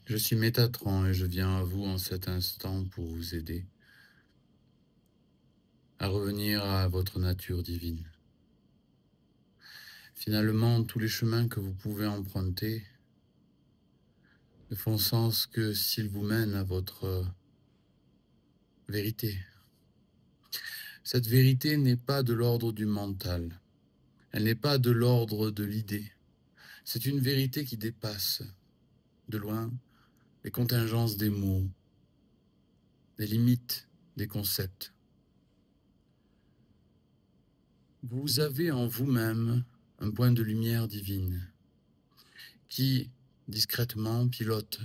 Je suis Métatron et je viens à vous en cet instant pour vous aider à revenir à votre nature divine. Finalement, tous les chemins que vous pouvez emprunter ne font sens que s'ils vous mènent à votre vérité. Cette vérité n'est pas de l'ordre du mental, elle n'est pas de l'ordre de l'idée. C'est une vérité qui dépasse de loin les contingences des mots, les limites des concepts. Vous avez en vous-même un point de lumière divine qui, discrètement, pilote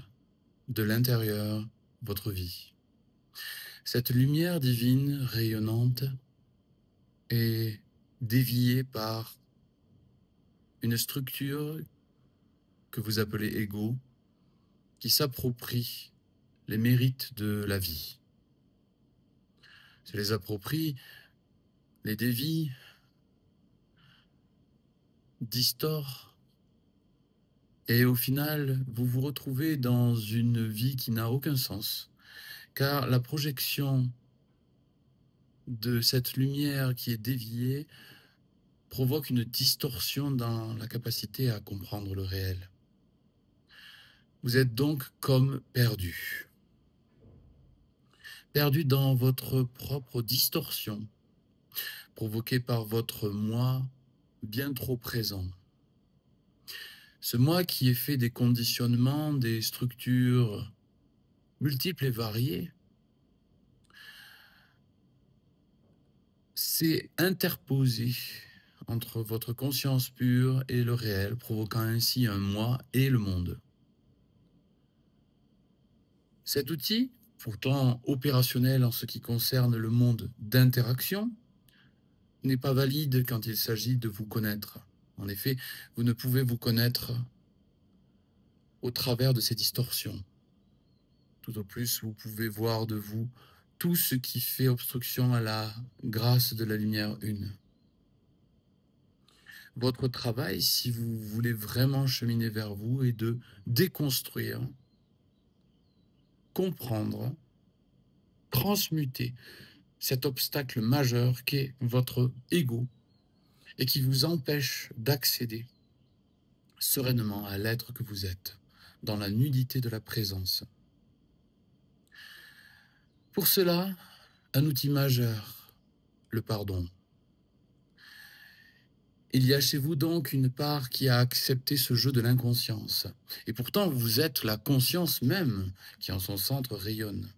de l'intérieur votre vie. Cette lumière divine rayonnante est déviée par une structure que vous appelez ego, qui s'approprie les mérites de la vie. Se les approprie, les dévie, distord, et au final, vous vous retrouvez dans une vie qui n'a aucun sens, car la projection de cette lumière qui est déviée provoque une distorsion dans la capacité à comprendre le réel. Vous êtes donc comme perdu. Perdu dans votre propre distorsion, provoquée par votre moi bien trop présent. Ce moi qui est fait des conditionnements, des structures multiples et variées, s'est interposé entre votre conscience pure et le réel, provoquant ainsi un moi et le monde. Cet outil, pourtant opérationnel en ce qui concerne le monde d'interaction, n'est pas valide quand il s'agit de vous connaître. En effet, vous ne pouvez vous connaître au travers de ces distorsions. Tout au plus, vous pouvez voir de vous tout ce qui fait obstruction à la grâce de la lumière une. Votre travail, si vous voulez vraiment cheminer vers vous, est de déconstruire, comprendre, transmuter cet obstacle majeur qu'est votre ego et qui vous empêche d'accéder sereinement à l'être que vous êtes, dans la nudité de la présence. Pour cela, un outil majeur, le pardon. Il y a chez vous donc une part qui a accepté ce jeu de l'inconscience. Et pourtant, vous êtes la conscience même qui en son centre rayonne.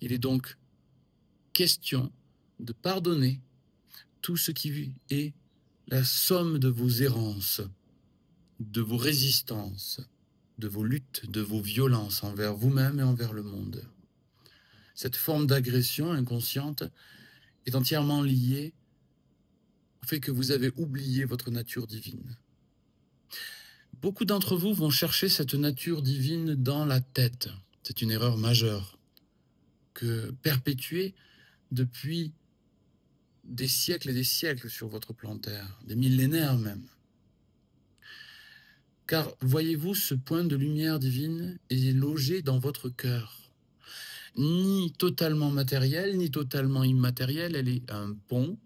Il est donc question de pardonner tout ce qui est la somme de vos errances, de vos résistances, de vos luttes, de vos violences envers vous-même et envers le monde. Cette forme d'agression inconsciente est entièrement liée au fait que vous avez oublié votre nature divine. Beaucoup d'entre vous vont chercher cette nature divine dans la tête. C'est une erreur majeure que perpétuée depuis des siècles et des siècles sur votre plan Terre, des millénaires même. Car voyez-vous, ce point de lumière divine est logé dans votre cœur. Ni totalement matérielle, ni totalement immatérielle, elle est un pont,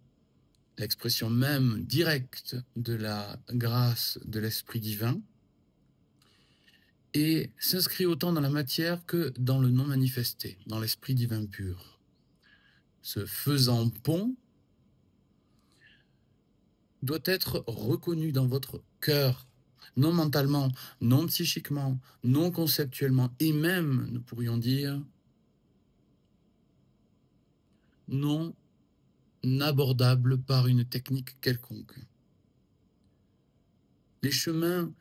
l'expression même directe de la grâce de l'Esprit divin, et s'inscrit autant dans la matière que dans le non manifesté, dans l'Esprit divin pur. Ce faisant pont doit être reconnu dans votre cœur, non mentalement, non psychiquement, non conceptuellement, et même, nous pourrions dire, non abordable par une technique quelconque. Les chemins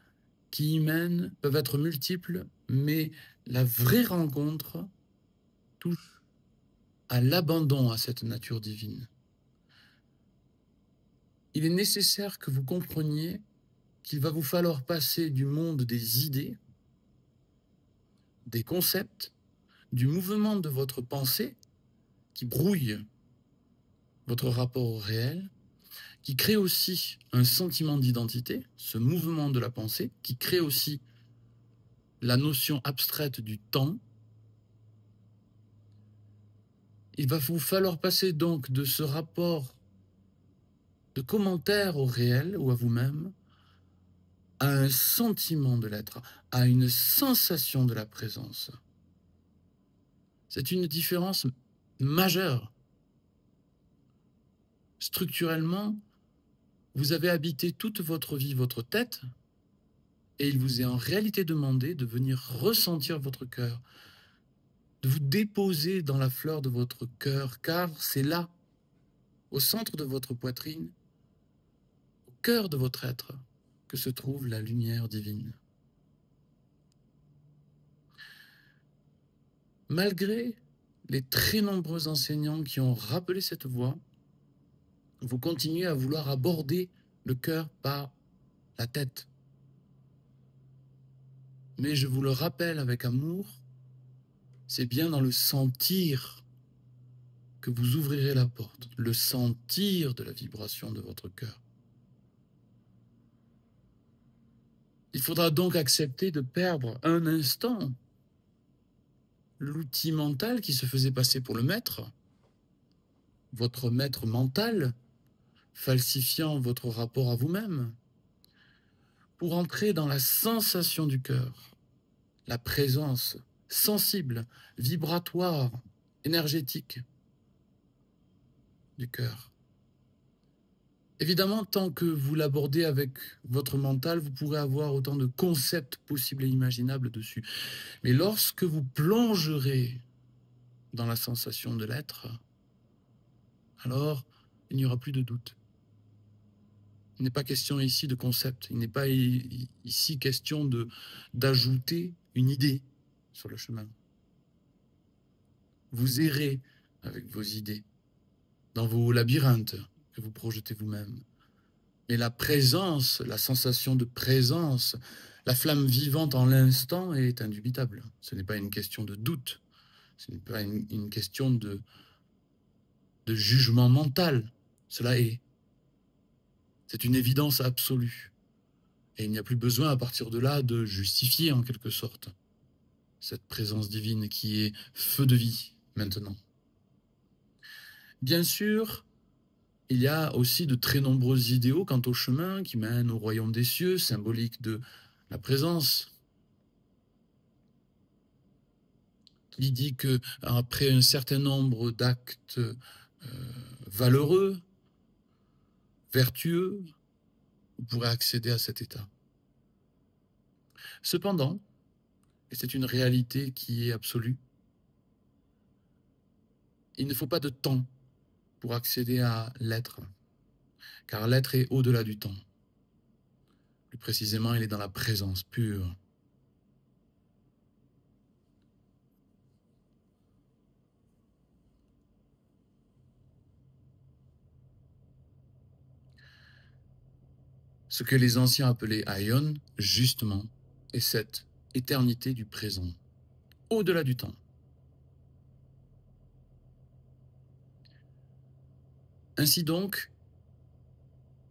qui y mènent peuvent être multiples, mais la vraie rencontre touche à l'abandon à cette nature divine. Il est nécessaire que vous compreniez qu'il va vous falloir passer du monde des idées, des concepts, du mouvement de votre pensée qui brouille votre rapport au réel, qui crée aussi un sentiment d'identité, ce mouvement de la pensée, qui crée aussi la notion abstraite du temps, il va vous falloir passer donc de ce rapport de commentaire au réel ou à vous-même à un sentiment de l'être, à une sensation de la présence. C'est une différence majeure. Structurellement, vous avez habité toute votre vie votre tête et il vous est en réalité demandé de venir ressentir votre cœur, de vous déposer dans la fleur de votre cœur, car c'est là, au centre de votre poitrine, au cœur de votre être, que se trouve la lumière divine. Malgré les très nombreux enseignants qui ont rappelé cette voie, vous continuez à vouloir aborder le cœur par la tête. Mais je vous le rappelle avec amour, c'est bien dans le sentir que vous ouvrirez la porte, le sentir de la vibration de votre cœur. Il faudra donc accepter de perdre un instant l'outil mental qui se faisait passer pour le maître, votre maître mental, falsifiant votre rapport à vous-même, pour entrer dans la sensation du cœur, la présence sensible, vibratoire, énergétique du cœur. Évidemment, tant que vous l'abordez avec votre mental, vous pourrez avoir autant de concepts possibles et imaginables dessus. Mais lorsque vous plongerez dans la sensation de l'être, alors il n'y aura plus de doute. Il n'est pas question ici de concept, il n'est pas ici question d'ajouter une idée sur le chemin. Vous errez avec vos idées, dans vos labyrinthes que vous projetez vous-même. Mais la présence, la sensation de présence, la flamme vivante en l'instant est indubitable. Ce n'est pas une question de doute, ce n'est pas une question de jugement mental. Cela est. C'est une évidence absolue. Et il n'y a plus besoin à partir de là de justifier en quelque sorte cette présence divine qui est feu de vie maintenant. Bien sûr, il y a aussi de très nombreux idéaux quant au chemin qui mène au royaume des cieux, symbolique de la présence. Il dit qu'après un certain nombre d'actes valeureux, vertueux, vous pourrez accéder à cet état. Cependant, et c'est une réalité qui est absolue, il ne faut pas de temps pour accéder à l'être, car l'être est au-delà du temps. Plus précisément, il est dans la présence pure. Ce que les anciens appelaient Aion, justement, est cette éternité du présent, au-delà du temps. Ainsi donc,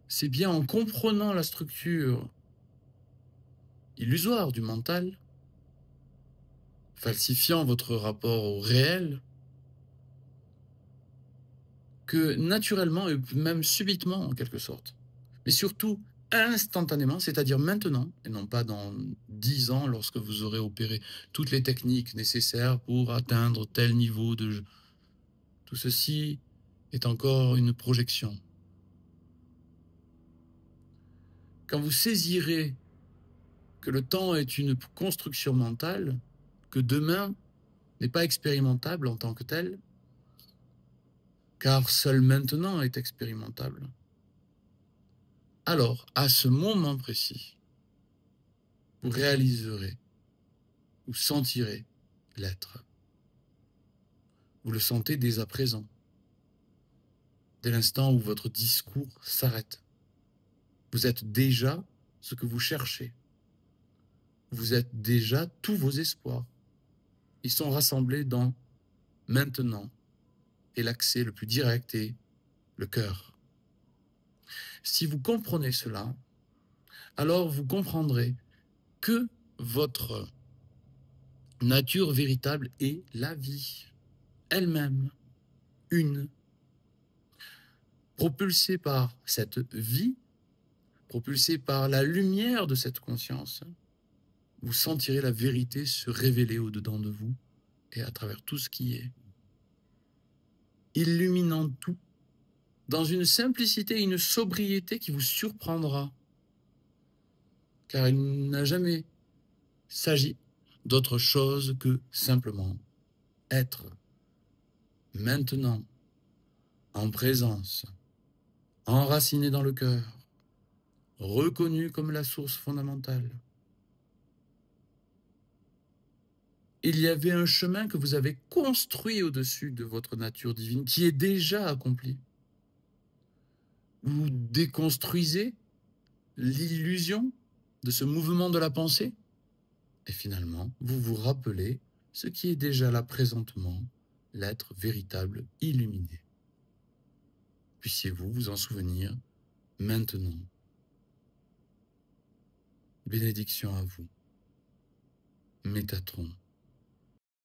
c'est bien en comprenant la structure illusoire du mental, falsifiant votre rapport au réel, que naturellement, et même subitement en quelque sorte, mais surtout instantanément, c'est-à-dire maintenant, et non pas dans 10 ans lorsque vous aurez opéré toutes les techniques nécessaires pour atteindre tel niveau de jeu. Tout ceci est encore une projection. Quand vous saisirez que le temps est une construction mentale, que demain n'est pas expérimentable en tant que tel, car seul maintenant est expérimentable, alors, à ce moment précis, vous réaliserez, vous sentirez l'être. Vous le sentez dès à présent, dès l'instant où votre discours s'arrête. Vous êtes déjà ce que vous cherchez. Vous êtes déjà tous vos espoirs. Ils sont rassemblés dans maintenant et l'accès le plus direct est le cœur. Si vous comprenez cela, alors vous comprendrez que votre nature véritable est la vie, elle-même, une. Propulsée par cette vie, propulsée par la lumière de cette conscience, vous sentirez la vérité se révéler au-dedans de vous et à travers tout ce qui est, illuminant tout, dans une simplicité et une sobriété qui vous surprendra, car il n'a jamais s'agit d'autre chose que simplement être maintenant, en présence, enraciné dans le cœur, reconnu comme la source fondamentale. Il y avait un chemin que vous avez construit au-dessus de votre nature divine qui est déjà accompli. Vous déconstruisez l'illusion de ce mouvement de la pensée et finalement, vous vous rappelez ce qui est déjà là présentement, l'être véritable illuminé. Puissiez-vous vous en souvenir maintenant. Bénédiction à vous. Métatron.